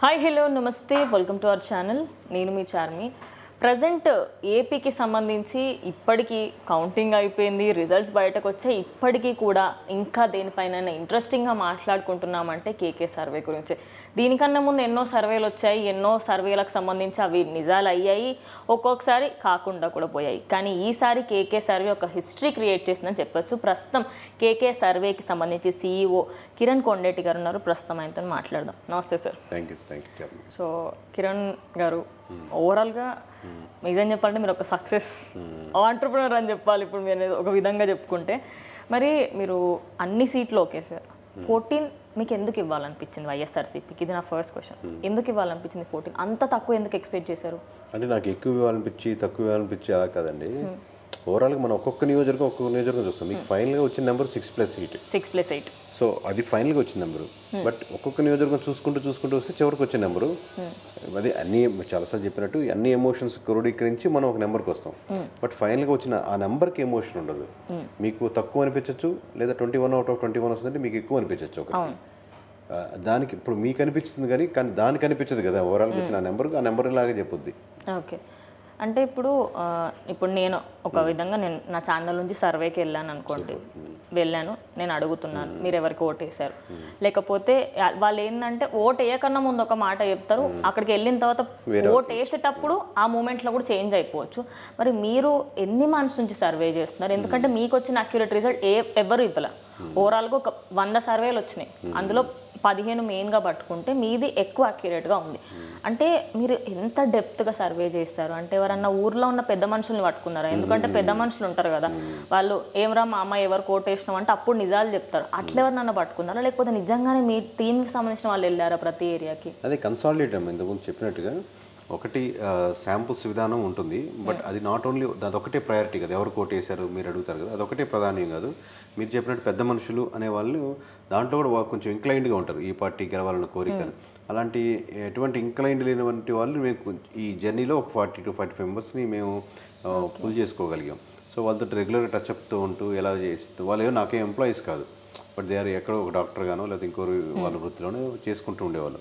Hi hello నమస్తే welcome to our channel. నేను మీ Charmi. Present ఏపీకి సంబంధించి ఇప్పటికీ కౌంటింగ్ అయిపోయింది, రిజల్ట్స్ బయటకు వచ్చాయి. ఇప్పటికీ కూడా ఇంకా దేనిపైన ఇంట్రెస్టింగ్గా మాట్లాడుకుంటున్నామంటే కేకే సర్వే గురించి. దీనికన్నా ముందు ఎన్నో సర్వేలు వచ్చాయి, ఎన్నో సర్వేలకు సంబంధించి అవి నిజాలు అయ్యాయి, ఒక్కొక్కసారి కాకుండా కూడా పోయాయి. కానీ ఈసారి కేకే సర్వే ఒక హిస్టరీ క్రియేట్ చేసిందని చెప్పొచ్చు. ప్రస్తుతం కేకే సర్వేకి సంబంధించి CEO కిరణ్ కొండేటి గారు ఉన్నారు. ప్రస్తుతం ఆయనతో మాట్లాడదాం. నమస్తే sir. Thank you. So Kiran గారు, ఓవరాల్గా నిజం చెప్పాలంటే మీరు ఒక సక్సెస్ ఆంటర్ప్రినర్ అని చెప్పాలి ఇప్పుడు మీరు ఒక విధంగా చెప్పుకుంటే. మరి మీరు అన్ని సీట్లు ఓకే సార్, 14 మీకు ఎందుకు ఇవ్వాలనిపించింది వైఎస్ఆర్సీపీకి? ఇది నా ఫస్ట్ క్వశ్చన్. ఎందుకు ఇవ్వాలనిపించింది 14? అంత తక్కువ ఎందుకు ఎక్స్పెక్ట్ చేశారు? అంటే నాకు ఎక్కువ ఇవ్వాలనిపించి తక్కువ ఇవ్వాలనిపించి అలా కాదండి. ఓవరాల్గా మనం ఒక్కొక్క నియోజకవర్గం చూస్తాం. మీకు ఫైనల్గా వచ్చిన నెంబర్ 6+8. 6+8. సో అది ఫైనల్గా వచ్చిన నెంబరు. బట్ ఒక్కొక్క నియోజకవర్గం చూసుకుంటూ వస్తే చివరికి వచ్చే నెంబరు అది అన్ని చాలాసార్లు చెప్పినట్టు అన్ని ఎమోషన్స్ క్రోడీకరించి మనం ఒక నెంబర్కి వస్తాం. బట్ ఫైనల్గా వచ్చిన ఆ నెంబర్కి ఎమోషన్ ఉండదు. మీకు తక్కువ అనిపించవచ్చు, లేదా 21/21 వస్తుందంటే మీకు ఎక్కువ అనిపించవచ్చు. ఒక దానికి ఇప్పుడు మీకు అనిపిస్తుంది కానీ దానికి అనిపించదు కదా. ఓవరాల్గా వచ్చిన ఆ నెంబర్ లాగా చెప్పుద్ది. ఓకే. అంటే ఇప్పుడు నేను ఒక విధంగా నా ఛానల్ నుంచి సర్వేకి వెళ్ళాను అనుకోండి, నేను అడుగుతున్నాను మీరు ఎవరికి ఓటు వేశారు, లేకపోతే వాళ్ళు ఏంటంటే ఓటు వేయకన్నా ముందు ఒక మాట చెప్తారు, అక్కడికి వెళ్ళిన తర్వాత ఓటు వేసేటప్పుడు ఆ మూమెంట్లో కూడా చేంజ్ అయిపోవచ్చు. మరి మీరు ఎన్ని మంత్స్ నుంచి సర్వే చేస్తున్నారు? ఎందుకంటే మీకు వచ్చిన అక్యురేట్ రిజల్ట్ ఎవరు ఇవ్వలే. ఓవరాల్గా ఒక 100 సర్వేలు వచ్చినాయి, అందులో 15 మెయిన్గా పట్టుకుంటే మీది ఎక్కువ అక్యురేట్గా ఉంది. అంటే మీరు ఎంత డెప్త్గా సర్వే చేస్తారు? అంటే ఎవరన్నా ఊర్లో ఉన్న పెద్ద మనుషుల్ని పట్టుకున్నారా? ఎందుకంటే పెద్ద మనుషులు ఉంటారు కదా, వాళ్ళు ఏమరా మా అమ్మ ఎవరు కోటేసినాం అంటే అప్పుడు నిజాలు చెప్తారు. అట్లా ఎవరినన్నా పట్టుకున్నారా, లేకపోతే నిజంగానే మీ టీంకి సంబంధించిన వాళ్ళు వెళ్ళారా ప్రతి ఏరియాకి? అదే కన్సాలిడేట్ అమ్మ, ఇంతకుముందు చెప్పినట్టుగా ఒకటి శాంపుల్స్ విధానం ఉంటుంది. బట్ అది నాట్ ఓన్లీ అదొకటే ప్రయారిటీ కదా. ఎవరు కోటేశారు మీరు అడుగుతారు కదా, అదొకటే ప్రధానం కాదు. మీరు చెప్పినట్టు పెద్ద మనుషులు అనేవాళ్ళు దాంట్లో కూడా కొంచెం ఇంక్లైన్డ్గా ఉంటారు, ఈ పార్టీ గెలవాలన్న కోరిక. అలాంటి ఎటువంటి ఇంక్లైన్డ్ లేనటువంటి వాళ్ళు మేము ఈ జర్నీలో ఒక 40 to 45 మెంబర్స్ని మేము పుల్ చేసుకోగలిగాం. సో వాళ్ళతో రెగ్యులర్గా టచ్అప్తో ఉంటూ ఎలా చేస్తూ వాళ్ళు నాకేం ఎంప్లాయీస్ కాదు, బట్ దే ఆర్ ఎక్కడో ఒక డాక్టర్ గానో లేదా ఇంకోరు వాళ్ళ వృత్తిలోనే చేసుకుంటూ ఉండేవాళ్ళు.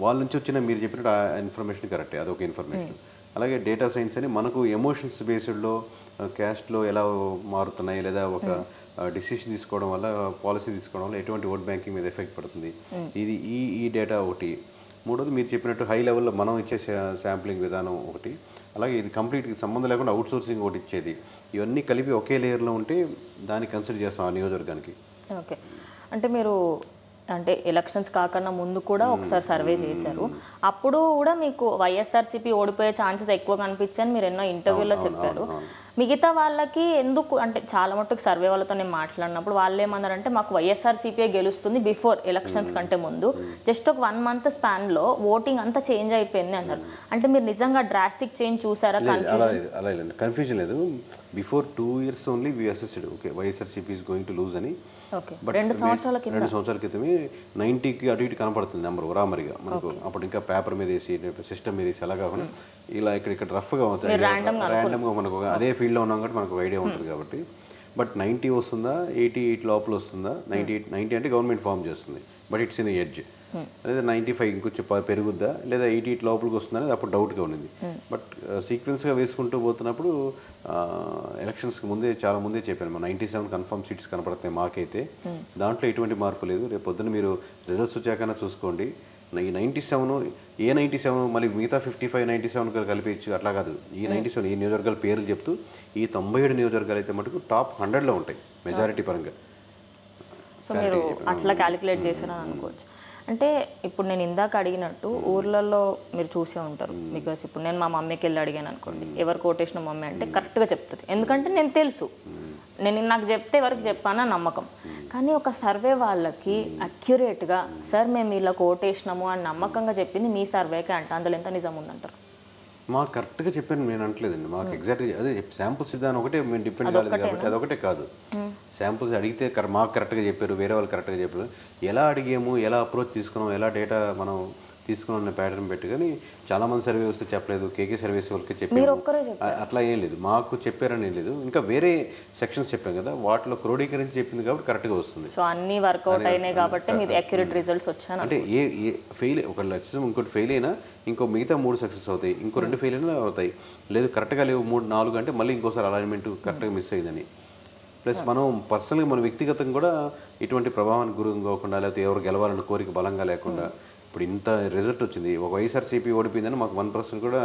వాళ్ళ నుంచి వచ్చిన మీరు చెప్పినట్టు ఆ ఇన్ఫర్మేషన్ కరెక్టే, అదొక ఇన్ఫర్మేషన్. అలాగే డేటా సైన్స్ అని మనకు ఎమోషన్స్ బేస్డ్లో క్యాస్ట్లో ఎలా మారుతున్నాయి, లేదా ఒక డిసిషన్ తీసుకోవడం వల్ల పాలసీ తీసుకోవడం వల్ల ఎటువంటి ఓట్ బ్యాంకింగ్ మీద ఎఫెక్ట్ పడుతుంది, ఇది ఈ డేటా ఒకటి. మూడోది మీరు చెప్పినట్టు హై లెవెల్లో మనం ఇచ్చే శాంప్లింగ్ విధానం ఒకటి. అలాగే ఇది కంప్లీట్గా సంబంధం లేకుండా అవుట్ సోర్సింగ్ ఒకటి ఇచ్చేది. ఇవన్నీ కలిపి ఒకే లేయర్లో ఉంటే దాన్ని కన్సిడర్ చేస్తాం ఆ నియోజకవర్గానికి. ఓకే. అంటే మీరు ఎలక్షన్స్ కాకుండా ముందు కూడా ఒకసారి సర్వే చేశారు, అప్పుడు కూడా మీకు వైఎస్ఆర్సీపీ ఓడిపోయే ఛాన్సెస్ ఎక్కువ కనిపించాయని మీరు ఎన్నో ఇంటర్వ్యూలో చెప్పారు. మిగతా వాళ్ళకి ఎందుకు అంటే చాలా మట్టుకు సర్వే వాళ్ళతో నేను మాట్లాడినప్పుడు వాళ్ళు ఏమన్నారంటే మాకు వైఎస్ఆర్సీపీ గెలుస్తుంది బిఫోర్ ఎలక్షన్స్ కంటే ముందు, జస్ట్ ఒక 1 month స్పాన్లో ఓటింగ్ అంతా చేంజ్ అయిపోయింది అన్నారు. అంటే మీరు నిజంగా డ్రాస్టిక్ చేంజ్ చూసారా? అలా కన్ఫ్యూజన్ లేదు. Before 2 years only we assessed okay YSRCP is going to lose అని. బట్ 2 సంవత్సరాల క్రితమే 90కి అటు ఇటు కనపడుతుంది నెంబర్ ఉరామరిగా మనకు. అప్పుడు ఇంకా పేపర్ మీద వేసి సిస్టమ్ మీద వేసి అలా కాకుండా ఇలా ఇక్కడ రఫ్గా అవుతాయి, ర్యాండమ్గా మనకు అదే ఫీల్డ్లో ఉన్నాం కాబట్టి మనకు ఐడియా ఉంటుంది కాబట్టి. బట్ 90 వస్తుందా, 88 లోపల వస్తుందా, 90 అంటే గవర్నమెంట్ ఫామ్ చేస్తుంది, బట్ ఇట్స్ ఇన్ ఎడ్జ్. లేదా 95 ఇంకొంచెం పెరుగుద్దా, లేదా 88 లోపలికి వస్తుందా అనేది అప్పుడు డౌట్గా ఉండింది. బట్ సీక్వెన్స్గా వేసుకుంటూ పోతున్నప్పుడు ఎలక్షన్స్కి చాలా ముందే చెప్పాను, 97 కన్ఫర్మ్ సీట్స్ కనపడతాయి మాకైతే. దాంట్లో ఎటువంటి మార్పు లేదు. రేపు పొద్దున్న మీరు రిజల్ట్స్ వచ్చాకన్నా చూసుకోండి. ఈ 97 మళ్ళీ మిగతా 55, 97 కలిపేయచ్చు, అట్లా కాదు. ఈ 97 ఈ నియోజకవర్గాల పేర్లు చెప్తూ ఈ 97 నియోజకవర్గాలు అయితే మటుకు టాప్ 100లో ఉంటాయి మెజారిటీ పరంగా. సో మీరు అట్లా క్యాలిక్యులేట్ చేశారని అనుకోవచ్చు. అంటే ఇప్పుడు నేను ఇందాక అడిగినట్టు ఊర్లలో మీరు చూసే ఉంటారు, బికాస్ ఇప్పుడు నేను మా మమ్మీకి వెళ్ళి అడిగాను అనుకోండి ఎవరు కోటేసిన మమ్మీ అంటే కరెక్ట్గా చెప్తుంది, ఎందుకంటే నేను తెలుసు, నాకు చెప్తే ఎవరికి చెప్పానా నమ్మకం. కానీ ఒక సర్వే వాళ్ళకి అక్యురేట్గా సార్ మేము ఇలా కోటేసినాము అని నమ్మకంగా చెప్పింది మీ సర్వేకే అంట, అందులో ఎంత నిజం ఉందంటారు? మాకు కరెక్ట్గా చెప్పాను నేను అంటలేదండి. మాకు ఎగ్జాక్ట్గా అదే శాంపుల్స్ విధానం ఒకటే మేము డిపెండ్ కాలేదు కాబట్టి అదొకటే కాదు. శాంపుల్స్ అడిగితే మాకు కరెక్ట్గా చెప్పారు, వేరే వాళ్ళు కరెక్ట్గా చెప్పారు. ఎలా అడిగాము, ఎలా అప్రోచ్ తీసుకున్నాం, ఎలా డేటా మనం తీసుకున్న ప్యాటర్న్ పెట్టి, కానీ చాలామంది సర్వే వస్తే చెప్పలేదు, కేకే సర్వీస్ వాళ్ళకి చెప్పారు, మీరు ఒక్కరే చెప్పారు. అట్లా ఏం లేదు, మాకు చెప్పారని ఏం లేదు. ఇంకా వేరే సెక్షన్స్ చెప్పాం కదా, వాటిలో క్రోడీకరించి చెప్పింది కాబట్టి కరెక్ట్గా వస్తుంది. సో అన్ని వర్కౌట్ అయినాయి కాబట్టి మీరు అక్యురేట్ రిజల్ట్స్ వచ్చాను. అంటే ఏ ఫెయిల్, ఒక లక్ష్యం ఇంకోటి ఫెయిల్ అయినా ఇంకో మిగతా 3 సక్సెస్ అవుతాయి, ఇంకో 2 ఫెయిల్ అయినా అవుతాయి. లేదు కరెక్ట్గా లేవు 3, 4 అంటే మళ్ళీ ఇంకోసారి అలైన్మెంట్ కరెక్ట్గా మిస్ అయిందని. ప్లస్ మనం పర్సనల్గా మన వ్యక్తిగతంగా కూడా ఇటువంటి ప్రభావానికి గురి కాకుండా, లేకపోతే ఎవరు గెలవాలన్న కోరిక బలంగా లేకుండా, ఇప్పుడు ఇంత రిజల్ట్ వచ్చింది, ఒక వైఎస్ఆర్సీపీ ఓడిపోయిందని మాకు 1% కూడా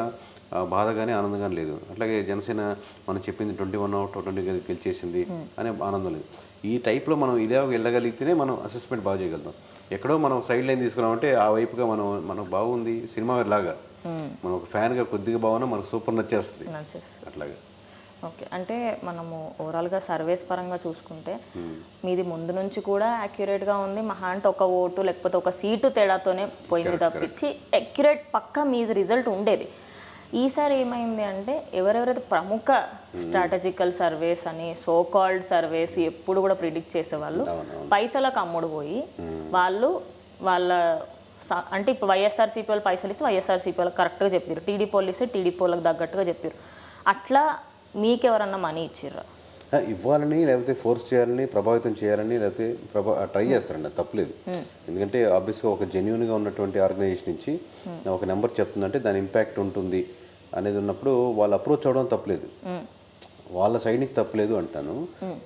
బాధగానే ఆనందంగానే లేదు. అట్లాగే జనసేన మనం చెప్పింది 21/20 గెలిచేసింది అనే ఆనందం లేదు. ఈ టైప్లో మనం ఇదే వెళ్ళగలిగితేనే మనం అసెస్మెంట్ బాగా చేయగలుగుతాం. ఎక్కడో మనం సైడ్ లైన్ తీసుకున్నామంటే ఆ వైపుగా మనకు బాగుంది సినిమా లాగా, మనం ఒక ఫ్యాన్గా కొద్దిగా బాగున్నా మనకు సూపర్ నచ్చేస్తుంది అట్లాగే. ఓకే, అంటే మనము ఓవరాల్గా సర్వేస్ పరంగా చూసుకుంటే మీది ముందు నుంచి కూడా యాక్యురేట్గా ఉంది. మహా అంటే ఒక ఓటు లేకపోతే ఒక సీటు తేడాతోనే పోయింది తప్పించి అక్యురేట్ పక్కా మీది రిజల్ట్ ఉండేది. ఈసారి ఏమైంది అంటే ఎవరెవరైతే ప్రముఖ స్ట్రాటజికల్ సర్వేస్ అని సో కాల్డ్ సర్వేస్ ఎప్పుడు కూడా ప్రిడిక్ట్ చేసేవాళ్ళు పైసలకు అమ్ముడు పోయి వాళ్ళ అంటే ఇప్పుడు వైఎస్ఆర్సీపీ వాళ్ళు పైసలు ఇస్తే వైఎస్ఆర్సీపీ వాళ్ళకి కరెక్ట్గా చెప్పారు, టీడీపీ వాళ్ళు ఇస్తే టీడీపీ వాళ్ళకి తగ్గట్టుగా చెప్పారు. అట్లా మీకెవరన్నా మనీ ఇచ్చిర్రా? ఇవ్వాలని లేకపోతే ఫోర్స్ చేయాలని, ప్రభావితం చేయాలని లేకపోతే ట్రై చేస్తారండి, తప్పలేదు. ఎందుకంటే ఆబ్వియస్గా ఒక జెన్యున్గా ఉన్నటువంటి ఆర్గనైజేషన్ నుంచి ఒక నెంబర్ చెప్తుందంటే దాని ఇంపాక్ట్ ఉంటుంది అనేది ఉన్నప్పుడు వాళ్ళు అప్రోచ్ అవ్వడం తప్పలేదు, వాళ్ళ సైడ్కి తప్పలేదు అంటాను.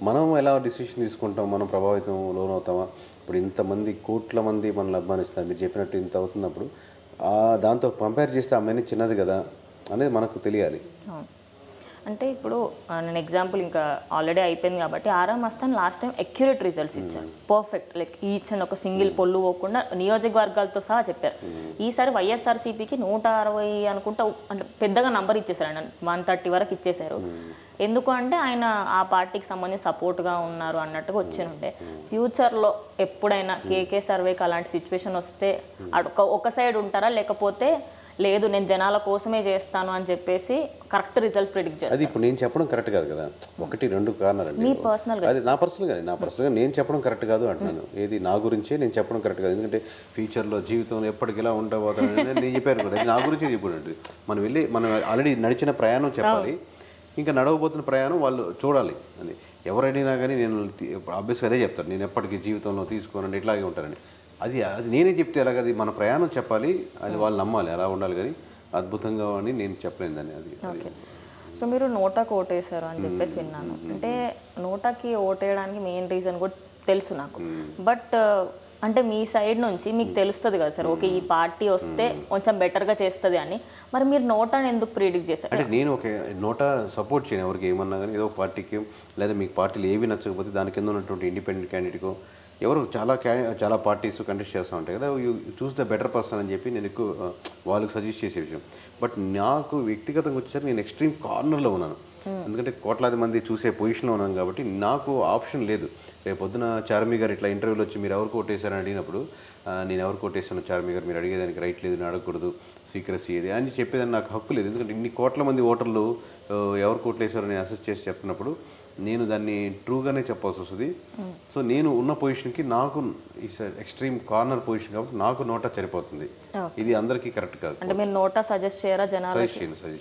మనం ఎలా డిసిషన్ తీసుకుంటాం, మనం ప్రభావితం లోనవుతామా? ఇప్పుడు ఇంతమంది కోట్ల మంది మనల్ని అభిమానిస్తారు, మీరు చెప్పినట్టు ఇంత అవుతున్నప్పుడు దాంతో కంపేర్ చేస్తే ఆ మనీ చిన్నది కదా అనేది మనకు తెలియాలి. అంటే ఇప్పుడు నేను ఎగ్జాంపుల్ ఇంకా ఆల్రెడీ అయిపోయింది కాబట్టి RM Mastan last time accurate results ఇచ్చారు, పర్ఫెక్ట్, లైక్ ఈచ్ అండ్ ఒక సింగిల్ పొల్లు పోకుండా నియోజకవర్గాలతో సహా చెప్పారు. ఈసారి వైఎస్ఆర్సీపీకి 160 అనుకుంటా, అంటే పెద్దగా నంబర్ ఇచ్చేసారు, ఆయన 130 వరకు ఇచ్చేశారు. ఎందుకు అంటే ఆయన ఆ పార్టీకి సంబంధించి సపోర్ట్గా ఉన్నారు అన్నట్టుగా వచ్చేనుంటే, ఫ్యూచర్లో ఎప్పుడైనా కేకే సర్వేకి అలాంటి సిచ్యువేషన్ వస్తే ఒక సైడ్ ఉంటారా, లేకపోతే లేదు నేను జనాల కోసమే చేస్తాను అని చెప్పేసి కరెక్ట్ రిజల్ట్స్ ప్రిడిక్ట్ చేస్తాను? అది ఇప్పుడు నేను చెప్పడం కరెక్ట్ కాదు కదా, 1-2 కారణాలు అండి. అది నా పర్సనల్గా నేను చెప్పడం కరెక్ట్ కాదు అంటున్నాను. ఏది నా గురించే నేను చెప్పడం కరెక్ట్ కాదు, ఎందుకంటే ఫ్యూచర్లో జీవితంలో ఎప్పటికి ఎలా ఉండబోతానని నేను చెప్పాను కూడా, అది నా గురించి చెప్పినట్టు. మనం ఆల్రెడీ నడిచిన ప్రయాణం చెప్పాలి, ఇంకా నడవబోతున్న ప్రయాణం వాళ్ళు చూడాలి. అని ఎవరైనా కానీ నేను ఆబ్వియస్గా అదే చెప్తాను, నేను ఎప్పటికీ జీవితంలో తీసుకోనండి ఇట్లాగే ఉంటానని. అది నేనే చెప్తే ఎలాగ, అది మన ప్రయాణం చెప్పాలి, అది వాళ్ళు నమ్మాలి, అలా ఉండాలి. కానీ అద్భుతంగా అని నేను చెప్పలేను దాన్ని. అది సో మీరు నోటాకి ఓటేశారు అని చెప్పేసి విన్నాను. అంటే నోటాకి ఓటేయడానికి మెయిన్ రీజన్ కూడా తెలుసు నాకు, బట్ అంటే మీ సైడ్ నుంచి మీకు తెలుస్తుంది కదా సార్, ఓకే ఈ పార్టీ వస్తే కొంచెం బెటర్గా చేస్తుంది అని, మరి మీరు నోటాని ఎందుకు ప్రిడిక్ట్ చేస్తారు? అంటే నేను ఒక నోటా సపోర్ట్ చేయను ఎవరికి ఏమన్నా కానీ, ఏదో పార్టీకి లేదా మీకు పార్టీలు ఏవి నచ్చకపోతే దాని కింద ఉన్నటువంటి ఇండిపెండెంట్ క్యాండిడేట్కో ఎవరు చాలా పార్టీస్ కంటెస్ట్ చేస్తూ ఉంటాయి కదా, you choose the better person అని చెప్పి నేను ఎక్కువ వాళ్ళకి సజెస్ట్ చేసే విషయం. బట్ నాకు వ్యక్తిగతంగా వచ్చేసరికి నేను ఎక్స్ట్రీమ్ కార్నర్లో ఉన్నాను, ఎందుకంటే కోట్లాది మంది చూసే పొజిషన్లో ఉన్నాను కాబట్టి నాకు ఆప్షన్ లేదు. రేపు పొద్దున చార్మి గారు ఇట్లా ఇంటర్వ్యూలో వచ్చి మీరు ఎవరు కొట్టేశారని అడిగినప్పుడు నేను ఎవరు కొట్టేశాను చార్మి గారు, మీరు అడిగేదానికి రైట్ లేదు, నేను అడగకూడదు, సీక్రసీ ఏది అని చెప్పేదాన్ని నాకు హక్కు లేదు. ఎందుకంటే ఇన్ని కోట్ల మంది ఓటర్లు ఎవరు కొట్టేశారని అసెస్ చేసి చెప్తున్నప్పుడు నేను దాన్ని ట్రూగానే చెప్పాల్సి వస్తుంది. సో నేను ఉన్న పొజిషన్కి నాకు ఎక్స్ట్రీమ్ కార్నర్ పొజిషన్ కాబట్టి నాకు నోటా సరిపోతుంది, ఇది అందరికీ కరెక్ట్ కాదు. అంటే మీరు నోటా సజెస్ట్ చేయరా జనాలు? సజెస్ట్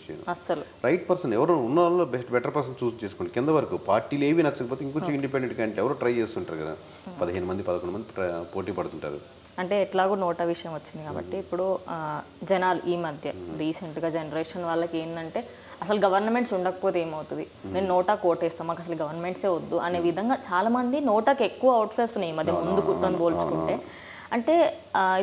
చేయను అసలు రైట్ పర్సన్ ఎవరు ఉన్న వాళ్ళు బెటర్ పర్సన్ చూస్ చేసుకోండి. కింద వరకు పార్టీలు ఏవి నచ్చకపోతే ఇంకొంచెం ఇండిపెండెంట్ క్యాండిడేట్ ఎవరు ట్రై చేస్తుంటారు కదా, 15 మంది 11 మంది పోటీ పడుతుంటారు. అంటే ఎట్లాగో నోటా విషయం వచ్చింది కాబట్టి ఇప్పుడు జనాలు ఈ మధ్య రీసెంట్గా జనరేషన్ వాళ్ళకి ఏంటంటే అసలు గవర్నమెంట్స్ ఉండకపోతే ఏమవుతుంది, నేను నోటాకు ఓటేస్తాను, మాకు అసలు గవర్నమెంట్సే వద్దు అనే విధంగా చాలామంది నోటాకి ఎక్కువ అవుట్స్ వస్తున్నాయి ఈ మధ్య ముందు కుట్టని పోల్చుకుంటే. అంటే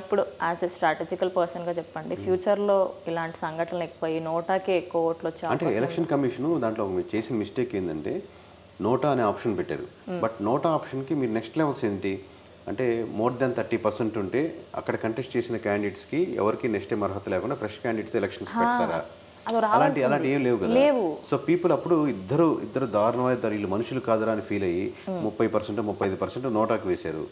ఇప్పుడు యాజ్ ఎ స్ట్రాటజికల్ పర్సన్గా చెప్పండి, ఫ్యూచర్లో ఇలాంటి సంఘటనలు ఎక్కువ నోటాకే ఎక్కువ ఓట్లు వచ్చాయి అంటే ఎలక్షన్ కమిషన్ దాంట్లో చేసిన మిస్టేక్ ఏంటంటే నోటా అనే ఆప్షన్ పెట్టారు. బట్ నోటా ఆప్షన్కి మీరు నెక్స్ట్ లెవెల్స్ ఏంటి అంటే మోర్ దాన్ 30% ఉంటే అక్కడ కంటెస్ట్ చేసిన క్యాండిడేట్స్కి ఎవరికి నెక్స్ట్ టైం అర్హత లేకుండా ఫ్రెష్ క్యాండిడేట్స్ ఎలక్షన్స్ పెడతారా? అలాంటి ఏం లేవు కదా. సో పీపుల్ అప్పుడు ఇద్దరు దారుణమైన వీళ్ళు మనుషులు కాదరా అని ఫీల్ అయ్యి 30% 35% నోటాకు వేశారు.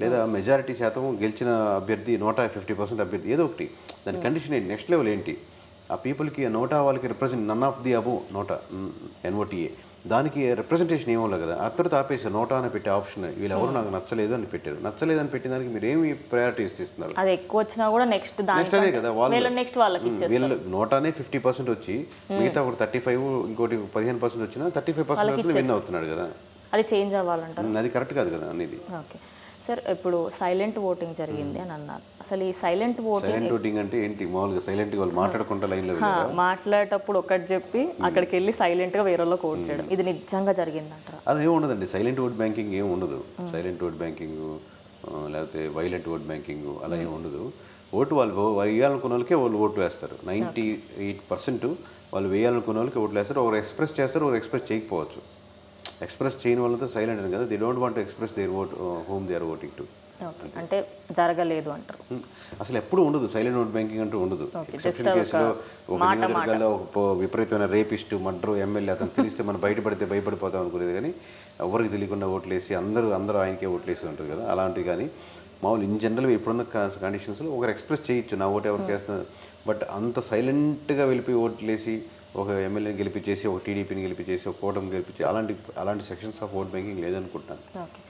లేదా మెజారిటీ శాతం గెలిచిన అభ్యర్థి నోటా 50% అభ్యర్థి ఏదో ఒకటి, దాని కండిషన్ ఏంటి, నెక్స్ట్ లెవెల్ ఏంటి, ఆ పీపుల్కి నోటా వాళ్ళకి represent none of the above NOTA NOTA దానికి రిప్రజెంటేషన్ ఏమో కదా, అక్కడితో ఆపేసారు. నోటా అని పెట్టే ఆప్షన్ వీళ్ళెవరు నాకు నచ్చలేదు అని పెట్టారు. నచ్చలేదు అని పెట్టిన దానికి మీరు ఏమి ప్రయారిటీస్ ఇస్తున్నారు? అది ఎక్కువ వచ్చినా కూడా నెక్స్ట్ అదే కదా, వాళ్ళు నెక్స్ట్ వాళ్ళకి వీళ్ళు నోటానే 50% వచ్చి మిగతా ఒక 35 ఇంకోటి 15% వచ్చినా 35% విన్ అవుతున్నాడు కదా. అది చేంజ్ అవ్వాలంటారు. అది కరెక్ట్ కాదు కదా అనేది. ఓకే సార్, ఇప్పుడు సైలెంట్ ఓటింగ్ జరిగింది అని అన్నారు. అసలు ఈ సైలెంట్ ఓటింగ్ అంటే ఏంటి? మామూలుగా సైలెంట్ వాళ్ళు మాట్లాడకుండా లైన్లో మాట్లాడేటప్పుడు ఒకటి చెప్పి అక్కడికి వెళ్ళి సైలెంట్గా వేరే వాళ్ళకి ఓట్ చేయడం, ఇది నిజంగా జరిగిందంటారా? అది ఏమి ఉండదండి. సైలెంట్ ఓట్ బ్యాంకింగ్ ఏమి ఉండదు. సైలెంట్ ఓట్ బ్యాంకింగ్ లేకపోతే వైలెంట్ ఓట్ బ్యాంకింగ్ అలా ఏమి ఉండదు. ఓటు వాళ్ళు వేయాలనుకున్న వాళ్ళకే వాళ్ళు ఓటు వేస్తారు. 98% వాళ్ళు వేయాలనుకున్న వాళ్ళకి ఓట్లు వేస్తారు. ఒకరు ఎక్స్ప్రెస్ చేస్తారు, ఒకరు ఎక్స్ప్రెస్ చేయకపోవచ్చు. ఎక్స్ప్రెస్ చేయని వాళ్ళతో సైలెంట్ అని కదా, they don't want to express their vote whom they are voting to. Okay, అంటే జరగలేదు అంటారు. అసలు ఎప్పుడు ఉండదు సైలెంట్ ఓట్ బ్యాంకింగ్ అంటూ ఉండదు. ఎక్సెప్షన్ కేసులో ఒక నియోజకవర్గాల్లో ఒక విపరీతమైన రేపిస్ట్ మర్డర్ ఎమ్మెల్యే అతను తెలిస్తే మనం బయటపడితే భయపడిపోతాం అనుకునేది, కానీ ఎవరికి తెలియకుండా ఓట్లు వేసి అందరూ ఆయనకే ఓట్లు వేసి ఉంటుంది కదా. అలాంటివి కానీ మామూలు ఇన్ జనరల్గా ఇప్పుడున్న కండిషన్స్లో ఒకరు ఎక్స్ప్రెస్ చేయొచ్చు నా ఓటు ఎవరికి వేస్తున్నారు. బట్ అంత సైలెంట్గా వెళ్ళిపోయి ఓట్లు వేసి ఒక ఎమ్మెల్యేని గెలిపించేసి ఒక టీడీపీని గెలిపించేసి ఒక కూటమి గెలిపించి అలాంటి సెక్షన్స్ ఆఫ్ ఓట్ బ్యాంకింగ్ లేదనుకుంటాను. ఓకే,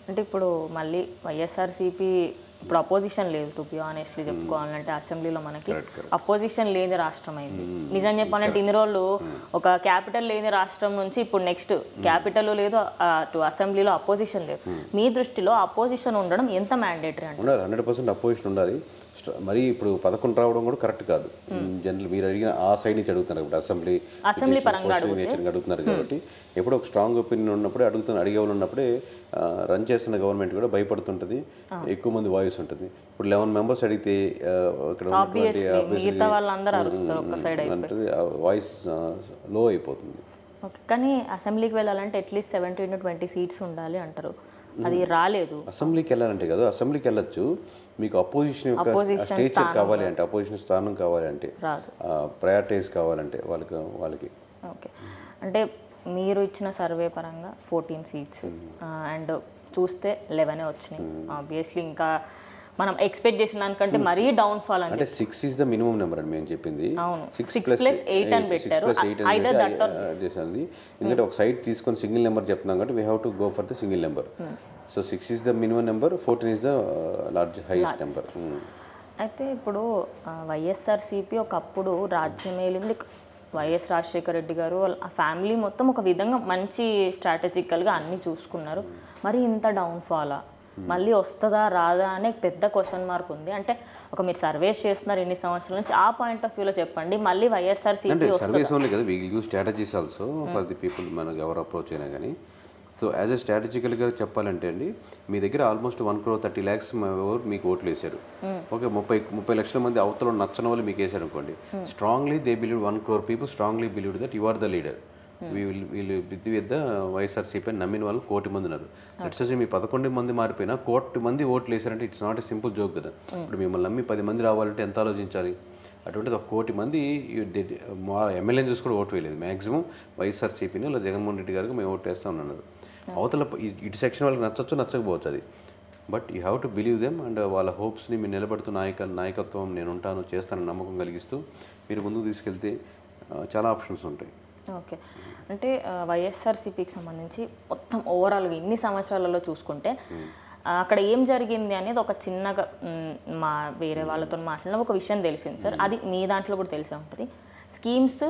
అంటే ఇప్పుడు మళ్ళీ వైఎస్ఆర్సీపీ ఇప్పుడు అపోజిషన్ లేదు. టు బి ఆనెస్ట్లీ చెప్పుకోవాలంటే అసెంబ్లీలో మనకి అపోజిషన్ లేని రాష్ట్రం అయింది. నిజం చెప్పాలంటే ఇన్ని రోజులు ఒక క్యాపిటల్ లేని రాష్ట్రం నుంచి ఇప్పుడు నెక్స్ట్ క్యాపిటల్ లేదు, అటు అసెంబ్లీలో అపోజిషన్ లేదు. మీ దృష్టిలో అపోజిషన్ ఉండడం ఎంత మ్యాండేటరీ అంటే? ఉండాలి, 100% అపోజిషన్ ఉండాలి. మరి ఇప్పుడు 11 రావడం కూడా కరెక్ట్ కాదు. జనరల్ మీరు అడిగిన ఆ సైడ్ నుంచి అడుగుతున్నారు కాబట్టి అసెంబ్లీ పరంగా అడుగుతున్నారు కాబట్టి ఎప్పుడు ఒక స్ట్రాంగ్ ఒపీనియన్ ఉన్నప్పుడే అడిగే వాళ్ళు ఉన్నప్పుడే రన్ చేస్తున్న గవర్నమెంట్ కూడా భయపడుతుంటుంది, ఎక్కువ మంది వాయిస్ ఉంటుంది. ఇప్పుడు 11 మెంబర్స్ అడిగితే ఇక్కడ వాయిస్ లో అయిపోతుంది. ఓకే, కానీ అసెంబ్లీకి వెళ్ళాలంటే అట్లీస్ట్ 17 to 20 సీట్స్ ఉండాలి అంటారు. అది రాలేదు. అసెంబ్లీకి వెళ్ళాలంటే కదా, అసెంబ్లీకి వెళ్ళొచ్చు. మీకు అపోజిషన్ యొక్క స్టేచర్ కావాలి అంటే, అపోజిషన్ స్థానం కావాలి అంటే, ప్రయారిటైజ్ కావాలంటే వాళ్ళకి. ఓకే, అంటే మీరు ఇచ్చిన సర్వే పరంగా 14 సీట్స్ అండ్ చూస్తే 11 వచ్చినాయి. ఆబ్వియస్లీ ఇంకా మనం ఎక్స్పెక్ట్ చేసిన దానికంటే మరీ డౌన్ ఫాల్ అంటే 6 is the minimum number అని మేము చెప్పింది. 6+8 అని పెట్టారు. ఎందుకంటే ఒక సైట్ తీసుకొని సింగిల్ నెంబర్ చెప్తున్నాం కాబట్టి we have to go for the single number. So 6 is the minimum number, 14 is the highest number. అయితే ఇప్పుడు వైఎస్ఆర్సీపీ ఒకప్పుడు రాజ్యమేలింది. వైఎస్ రాజశేఖర రెడ్డి గారు ఆ ఫ్యామిలీ మొత్తం ఒక విధంగా మంచి స్ట్రాటజికల్గా అన్నీ చూసుకున్నారు. మరి ఇంత డౌన్ఫాలా, మళ్ళీ వస్తుందా రాదా అనే పెద్ద క్వశ్చన్ మార్క్ ఉంది. అంటే ఒక మీరు సర్వేస్ చేస్తున్నారు ఎన్ని సంవత్సరాల నుంచి, ఆ పాయింట్ ఆఫ్ వ్యూలో చెప్పండి. మళ్ళీ వైఎస్ఆర్సీపీ సర్వేస్ ఓన్లీ కదా, we will use strategies also for the people. మనకు ఎవరు అప్రోచ్ అయినా కానీ సో యాజ్ ఎ స్ట్రాటజికల్గా చెప్పాలంటే అండి, మీ దగ్గర ఆల్మోస్ట్ 1,30,00,000 మీకు ఓట్లు వేశారు. ఓకే, 30 లక్షల మంది అవతల నచ్చని వాళ్ళు మీకు వేశారు అనుకోండి. Strongly they believe 1 crore people strongly believe that you are the leader. వీళ్ళు విత్ ద వైఎస్ఆర్సీపీ నమ్మిన వాళ్ళు 1 కోటి మంది ఉన్నారు. ఇట్స్ మీ 11 మంది మారిపోయినా 1 కోటి మంది ఓట్లు వేశారంటే it's not a simple joke కదా. ఇప్పుడు మిమ్మల్ని నమ్మి 10 మంది రావాలంటే ఎంత ఆలోచించాలి? అటువంటిది 1 కోటి మంది ఎమ్మెల్యేని చూసి కూడా ఓటు వేయలేదు. మ్యాక్సిమం వైఎస్ఆర్సీపీని ఇలా జగన్మోహన్ రెడ్డి గారికి మేము ఓటు వేస్తామని అన్నారు. అవతల ఇటు సెక్షన్ వాళ్ళకి నచ్చచ్చు నచ్చకపోవచ్చు అది, but you have to believe them. And వాళ్ళ హోప్స్ని మీరు నిలబడుతూ నాయకత్వం నేను ఉంటాను చేస్తానని నమ్మకం కలిగిస్తూ మీరు ముందుకు తీసుకెళ్తే చాలా ఆప్షన్స్ ఉంటాయి. ఓకే, అంటే వైఎస్ఆర్సీపీకి సంబంధించి మొత్తం ఓవరాల్గా ఇన్ని సంవత్సరాలలో చూసుకుంటే అక్కడ ఏం జరిగింది అనేది ఒక చిన్నగా వేరే వాళ్ళతో మాట్లాడిన ఒక విషయం తెలిసింది సార్. అది మీ దాంట్లో కూడా తెలిసే ఉంటుంది. స్కీమ్స్,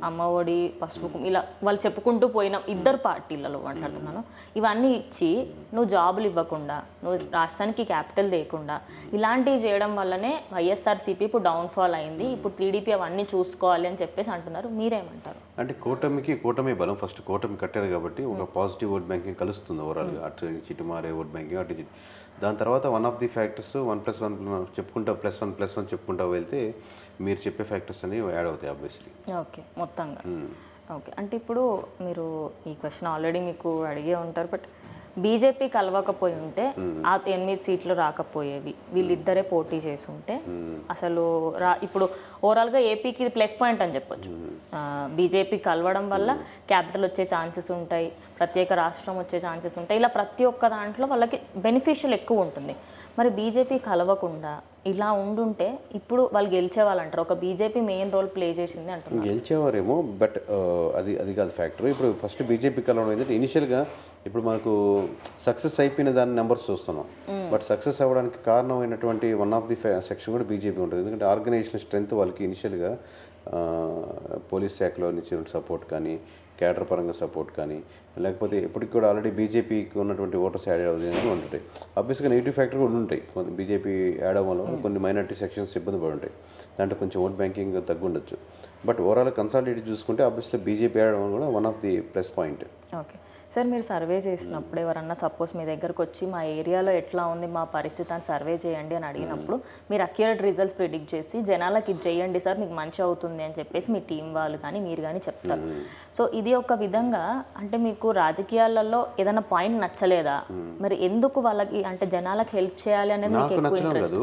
అమ్మఒడి, పసుపు, ఇలా వాళ్ళు చెప్పుకుంటూ పోయిన ఇద్దరు పార్టీలలో మాట్లాడుతున్నాను. ఇవన్నీ ఇచ్చి నువ్వు జాబులు ఇవ్వకుండా, నువ్వు రాష్ట్రానికి క్యాపిటల్ లేకుండా ఇలాంటివి చేయడం వల్లనే వైఎస్ఆర్సీపీ ఇప్పుడు డౌన్ఫాల్ అయింది. ఇప్పుడు టీడీపీ అవన్నీ చూసుకోవాలి అని చెప్పేసి అంటున్నారు. మీరేమంటారు? అంటే కూటమి బలం. ఫస్ట్ కూటమి కట్టారు కాబట్టి ఒక పాజిటివ్ ఓట్ బ్యాంకింగ్ కలుస్తుంది ఓవరాల్గా. అటు ఇటు మారే ఓట్ బ్యాంకింగ్ అటు. దాని తర్వాత వన్ ఆఫ్ ది ఫ్యాక్టర్స్ 1+1 చెప్పుకుంటా +1+1 చెప్పుకుంటా వెళ్తే మీరు చెప్పే ఫ్యాక్టర్స్ అనేవి యాడ్ అవుతాయి ఆబ్వియస్లీ. ఓకే, మొత్తంగా. ఓకే, అంటే ఇప్పుడు మీరు ఈ క్వశ్చన్ ఆల్రెడీ మీకు అడిగే ఉంటారు. బట్ బీజేపీ కలవకపోయి ఉంటే ఆ 8 సీట్లు రాకపోయేవి. వీళ్ళిద్దరే పోటీ చేసి ఉంటే అసలు ఇప్పుడు ఓవరాల్గా ఏపీకి ప్లస్ పాయింట్ అని చెప్పొచ్చు. బీజేపీ కలవడం వల్ల క్యాపిటల్ వచ్చే ఛాన్సెస్ ఉంటాయి, ప్రత్యేక రాష్ట్రం వచ్చే ఛాన్సెస్ ఉంటాయి. ఇలా ప్రతి ఒక్క దాంట్లో వాళ్ళకి బెనిఫిషియల్ ఎక్కువ ఉంటుంది. మరి బీజేపీ కలవకుండా ఇలా ఉండుంటే ఇప్పుడు వాళ్ళు గెలిచేవాళ్ళు అంటారు. ఒక బీజేపీ మెయిన్ రోల్ ప్లే చేసింది అంటున్నారు. గెలిచేవారేమో, బట్ అది కాదు ఫ్యాక్టర్. ఇప్పుడు ఫస్ట్ బీజేపీ కలవడం ఏంటంటే ఇనిషియల్గా ఇప్పుడు మనకు సక్సెస్ అయిపోయిన దాని నెంబర్స్ చూస్తున్నాం. బట్ సక్సెస్ అవ్వడానికి కారణమైనటువంటి వన్ ఆఫ్ ది సెక్షన్ కూడా బీజేపీ ఉంటుంది. ఎందుకంటే ఆర్గనైజేషన్ స్ట్రెంత్ వాళ్ళకి ఇనిషియల్గా పోలీస్ శాఖలో నుంచి సపోర్ట్ కానీ, క్యాడర్ పరంగా సపోర్ట్ కానీ, లేకపోతే ఇప్పటికి కూడా ఆల్రెడీ బీజేపీకి ఉన్నటువంటి ఓటర్స్ యాడ్ అవ్వదని ఉంటాయి. ఆబ్వియస్గా నెగిటివ్ ఫ్యాక్టర్ కూడా ఉంటాయి. బీజేపీ యాడ్ అవ్వడం వల్ల కొన్ని మైనారిటీ సెక్షన్స్ ఇబ్బంది పడి ఉంటాయి. దాంట్లో కొంచెం ఓట్ బ్యాంకింగ్ తగ్గుండొచ్చు. బట్ ఓవరాల్ కన్సాలిడేట్ చూసుకుంటే ఆబ్వియస్లీ బీజేపీ యాడ్ అవ్వడం కూడా one of the plus point. Okay sir, మీరు సర్వే చేసినప్పుడు ఎవరన్నా సపోజ్ మీ దగ్గరకు వచ్చి మా ఏరియాలో ఎట్లా ఉంది మా పరిస్థితి అని సర్వే చేయండి అని అడిగినప్పుడు మీరు అక్యురేట్ రిజల్ట్స్ ప్రిడిక్ట్ చేసి జనాలకి ఇది చేయండి సార్ మీకు మంచి అవుతుంది అని చెప్పేసి మీ టీం వాళ్ళు కానీ మీరు కానీ చెప్తారు. సో ఇది ఒక విధంగా అంటే మీకు రాజకీయాలలో ఏదైనా పాయింట్ నచ్చలేదా, మరి ఎందుకు వాళ్ళకి అంటే జనాలకు హెల్ప్ చేయాలి అనేది మీకు ఎక్కువ ఇంట్రెస్ట్?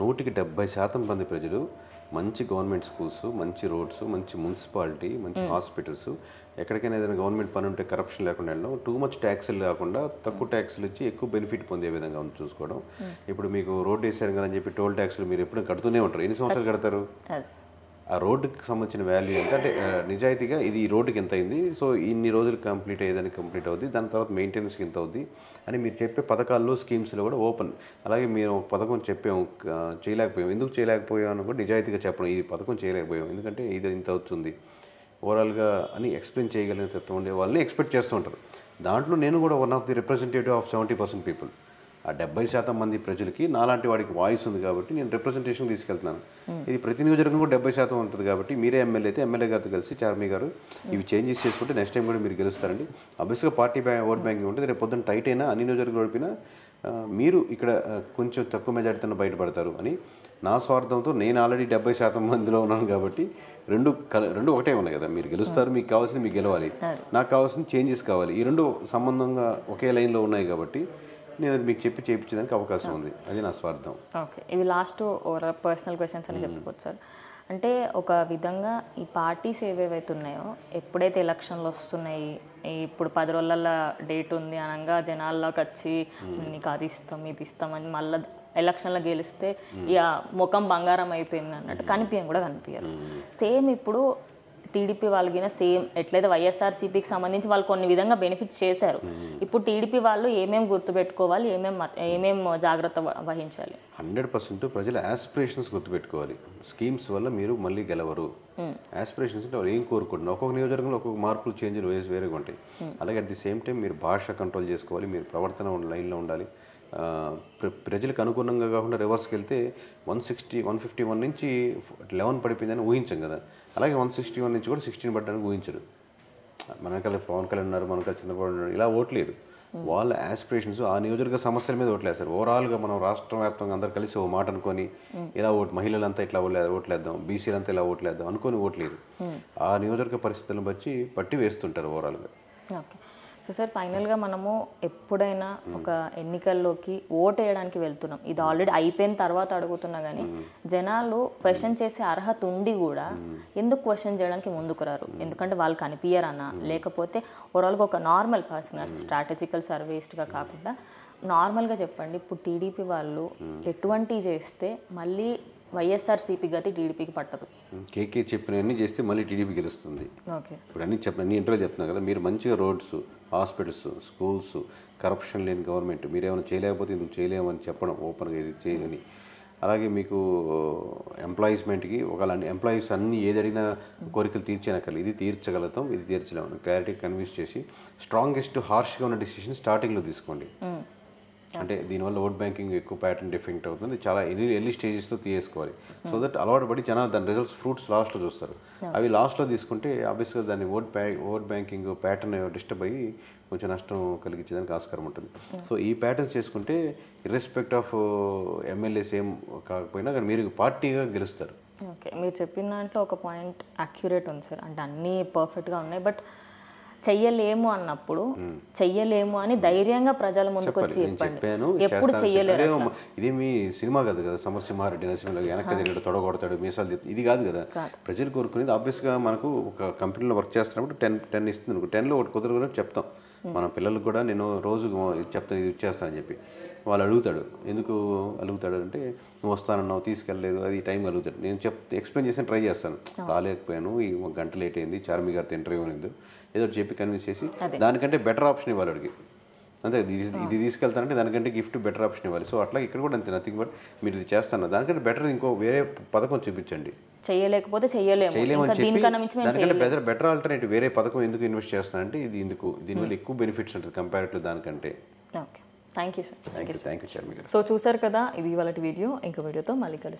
100% మంది ప్రజలు మంచి గవర్నమెంట్ స్కూల్స్, మంచి రోడ్స్, మంచి మున్సిపాలిటీ, మంచి హాస్పిటల్స్, ఎక్కడికైనా ఏదైనా గవర్నమెంట్ పని ఉంటే కరప్షన్ లేకుండా వెళ్ళడం, టూ మచ్ ట్యాక్స్లు లేకుండా తక్కువ ట్యాక్స్లు ఇచ్చి ఎక్కువ బెనిఫిట్ పొందే విధంగా ఉంది చూసుకోవడం. ఇప్పుడు మీకు రోడ్డు వేసారు కదా అని చెప్పి టోల్ ట్యాక్స్లు మీరు ఎప్పుడు కడుతూనే ఉంటారు. ఎన్ని సంవత్సరాలు కడతారు? ఆ రోడ్డుకి సంబంధించిన వాల్యూ ఎంత అంటే నిజాయితీగా ఇది ఈ రోడ్డుకి ఎంత అయింది, సో ఇన్ని రోజులు కంప్లీట్ అయ్యేదానికి కంప్లీట్ అవుద్ది, దాని తర్వాత మెయింటెనెన్స్కి ఎంత అవుద్ది అని మీరు చెప్పే పథకాల్లో స్కీమ్స్లో కూడా ఓపెన్. అలాగే మీరు ఒక పథకం చెప్పాము చేయలేకపోయాం, ఎందుకు చేయలేకపోయాం అని కూడా నిజాయితీగా చెప్పడం, ఈ పథకం చేయలేకపోయాం ఎందుకంటే ఇది ఇంత అవుతుంది ఓవరాల్గా అని ఎక్స్ప్లెయిన్ చేయగలిగిన తత్వం ఉండే వాళ్ళని ఎక్స్పెక్ట్ చేస్తూ ఉంటారు. దాంట్లో నేను కూడా one of the representative of 70% people. ఆ 70% మంది ప్రజలకి నాలాంటి వాడికి వాయిస్ ఉంది కాబట్టి నేను రిప్రజెంటేషన్ తీసుకెళ్తున్నాను. ఇది ప్రతి నియోజకవర్గం కూడా 70% ఉంటుంది కాబట్టి మీరే ఎమ్మెల్యే అయితే ఎమ్మెల్యే గారితో కలిసి చార్మి గారు ఇవి చేంజెస్ చేసుకుంటే నెక్స్ట్ టైం కూడా మీరు గెలుస్తారండి. అబ్వియస్గా పార్టీ ఓట్ బ్యాంకింగ్ ఉంటుంది. రేపు పొద్దున్న టైట్ అయినా అన్ని నియోజకవర్గాలు ఓడిపోయినా మీరు ఇక్కడ కొంచెం తక్కువ మెజారిటీతో బయటపడతారు అని నా స్వార్థంతో నేను ఆల్రెడీ 70% మందిలో ఉన్నాను కాబట్టి రెండు ఒకటే ఉన్నాయి కదా, మీరు గెలుస్తారు, మీకు కావాల్సింది మీకు గెలవాలి, నాకు కావాల్సింది చేంజెస్ కావాలి, ఈ రెండు సంబంధంగా ఒకే లైన్లో ఉన్నాయి కాబట్టి నేను అది మీకు చెప్పి చేయించడానికి అవకాశం ఉంది. అది నా స్వార్థం. ఓకే, ఇవి లాస్ట్ పర్సనల్ క్వశ్చన్స్ అని చెప్పుకోవచ్చు సార్. అంటే ఒక విధంగా ఈ పార్టీస్ ఏవేవైతే ఉన్నాయో ఎప్పుడైతే ఎలక్షన్లు వస్తున్నాయి, ఇప్పుడు 10 రోజుల డేట్ ఉంది అనగా జనాల్లోకి వచ్చి నీకు అది ఇస్తాం ఇది ఇస్తామని మళ్ళీ ఎలక్షన్లో గెలిస్తే ఇక ముఖం బంగారం అయిపోయింది అన్నట్టు కనిపించం కూడా కనిపించారు. సేమ్ ఇప్పుడు టీడీపీ వాళ్ళకి సేమ్ ఎట్లయితే వైఎస్ఆర్సీపీకి సంబంధించి వాళ్ళు కొన్ని విధంగా బెనిఫిట్స్ చేశారు. ఇప్పుడు టీడీపీ వాళ్ళు ఏమేమి గుర్తుపెట్టుకోవాలి, ఏమేం జాగ్రత్త వహించాలి? 100% ప్రజల ఆస్పిరేషన్స్ గుర్తుపెట్టుకోవాలి. స్కీమ్స్ వల్ల మీరు మళ్ళీ గెలవరు. ఆస్పిరేషన్స్ అంటే వాళ్ళు ఏం కోరుకుంటున్నారు, ఒక్కొక్క నియోజకవర్గంలో ఒక్కొక్క మార్పులు చేంజ్లు వేరేగా ఉంటాయి. అలాగే అట్ ది సేమ్ టైం మీరు భాష కంట్రోల్ చేసుకోవాలి, మీరు ప్రవర్తన లైన్లో ఉండాలి. ప్రజలకు అనుగుణంగా కాకుండా రివర్స్కి వెళ్తే 151 నుంచి 11 పడిపోయిందని ఊహించాం కదా, అలాగే 161 నుంచి కూడా 16 పడ్డానికి ఊహించరు. మనకాల పవన్ కళ్యాణ్ ఉన్నారు, మనకాల చంద్రబాబు ఉన్నారు, ఇలా ఓట్లేరు. వాళ్ళ ఆస్పిరేషన్స్ ఆ నియోజకవర్గ సమస్యల మీద ఓట్లేస్తారు. ఓవరాల్గా మనం రాష్ట్ర వ్యాప్తంగా అందరు కలిసి ఓ మాట అనుకొని ఇలా మహిళలంతా ఇట్లా ఓట్లేద్దాం, బీసీలంతా ఇలా ఓట్లేద్దాం అనుకొని ఓట్లేరు. ఆ నియోజకవర్గ పరిస్థితులను బట్టి వేస్తుంటారు ఓవరాల్గా. ఓకే, సో సార్ ఫైనల్గా మనము ఎప్పుడైనా ఒక ఎన్నికల్లోకి ఓట్ వేయడానికి వెళ్తున్నాం, ఇది ఆల్రెడీ అయిపోయిన తర్వాత అడుగుతున్నా కానీ జనాలు క్వశ్చన్ చేసే అర్హత ఉండి కూడా ఎందుకు క్వశ్చన్ చేయడానికి ముందుకు రారు? ఎందుకంటే వాళ్ళు కనిపించరన్నా, లేకపోతే ఓవరాల్గా ఒక నార్మల్ పర్సన్ స్ట్రాటజికల్ సర్వేస్ట్గా కాకుండా నార్మల్గా చెప్పండి, ఇప్పుడు టీడీపీ వాళ్ళు ఎటువంటివి చేస్తే మళ్ళీ వైఎస్ఆర్సీపీ గతి టీడీపీకి పట్టదు? కేకే చెప్పినవన్నీ చేస్తే మళ్ళీ టీడీపీ గెలుస్తుంది. ఓకే, ఇప్పుడు అన్ని ఇంటర్వ్యూ చెప్తున్నా కదా, మీరు మంచిగా రోడ్స్, హాస్పిటల్స్, స్కూల్స్, కరప్షన్ లేని గవర్నమెంట్, మీరు ఏమైనా చేయలేకపోతే ఎందుకు చేయలేమని చెప్పడం ఓపెన్గా ఇది చేయని. అలాగే మీకు ఎంప్లాయీస్మెంట్కి ఒకలాంటి ఎంప్లాయీస్ అన్నీ ఏది అడిగినా కోరికలు తీర్చేనక్కర్లేదు, ఇది తీర్చగలుగుతాం ఇది తీర్చలేము క్లారిటీ కన్విన్స్ చేసి స్ట్రాంగెస్ట్ హార్ష్గా ఉన్న డిసిషన్ స్టార్టింగ్లో తీసుకోండి. అంటే దీనివల్ల ఓట్ బ్యాంకింగ్ ఎక్కువ ప్యాటర్న్ ఎఫెక్ట్ అవుతుంది, చాలా ఎర్లీ స్టేజెస్లో తీసుకోవాలి. సో దట్ అలవాటు పడి జనాలు దాని రిజల్ట్స్ ఫ్రూట్స్ లాస్ట్లో చూస్తారు. అవి లాస్ట్లో తీసుకుంటే ఆబ్వియస్గా దాన్ని ఓట్ బ్యాంకింగ్ ప్యాటర్న్ డిస్టర్బ్ అయ్యి కొంచెం నష్టం కలిగించేదానికి ఆస్కారం ఉంటుంది. సో ఈ ప్యాటర్న్స్ చేసుకుంటే ఇర్రెస్పెక్ట్ ఆఫ్ ఎమ్మెల్యేస్ ఏం కాకపోయినా కానీ మీరు పార్టీగా గెలుస్తారు. ఓకే, మీరు చెప్పిన దాంట్లో ఒక పాయింట్ అక్యురేట్ ఉంది సార్, అంటే అన్నీ పర్ఫెక్ట్గా ఉన్నాయి, బట్ చెయ్యలేము అన్నప్పుడు చెయ్యలేము అని ధైర్యంగా ప్రజల ముందుకు వచ్చి చెప్పండి. ఎప్పుడు చెయ్యలేరు, ఇదేమి సినిమా కాదు కదా, సమరసింహారెడ్డి నరసింహ వెనక్కి తిరిగి తొడగొడతాడు మీసాలు, ఇది కాదు కదా. ప్రజలు కోరుకునేది ఆబ్వియస్గా మనకు ఒక కంపెనీలో వర్క్ చేస్తున్నప్పుడు 10 ఇస్తుంది అనుకో, 10లో ఒకటి కుదరదు చెప్తాం. మన పిల్లలకు కూడా నేను రోజు చెప్తాను ఇది ఇచ్చేస్తానని చెప్పి. వాళ్ళు అడుగుతాడు, ఎందుకు అడుగుతాడు అంటే నువ్వు వస్తానన్నావు తీసుకెళ్ళలేదు, అది టైం అడుగుతాడు. నేను ఎక్స్ప్లెయిన్ చేసి ట్రై చేస్తాను, రాలేకపోయాను, ఈ 1 గంట లేట్ అయింది, చార్మి గారితో ఇంటర్వ్యూ ఉంది, ఏదో చెప్పి కన్విన్స్ చేసి దానికంటే బెటర్ ఆప్షన్ ఇవ్వాలి వాడికి. అంతే, ఇది తీసుకెళ్తానంటే దానికంటే గిఫ్ట్ బెటర్ ఆప్షన్ ఇవ్వాలి. సో అట్లా ఇక్కడ కూడా అంతే, నథింగ్ బట్ మీరు ఇది చేస్తాను దానికంటే బెటర్ ఇంకో వేరే పథకం చూపించండి. చేయలేకపోతే చేయలేమని చెప్పి దానికంటే బెటర్ ఆల్టర్నేటివ్ వేరే పథకం ఎందుకు ఇన్వెస్ట్ చేస్తానంటే ఇది ఎందుకు, దీనివల్ల ఎక్కువ బెనిఫిట్స్ ఉంటుంది కంపేర్ టు దానికంటే. Okay, thank you sir. Thank you Charmi గారు. సో చూసారు కదా, ఇది ఇవాళ వీడియో. ఇంకో వీడియోతో మళ్ళీ కలుస్తాం.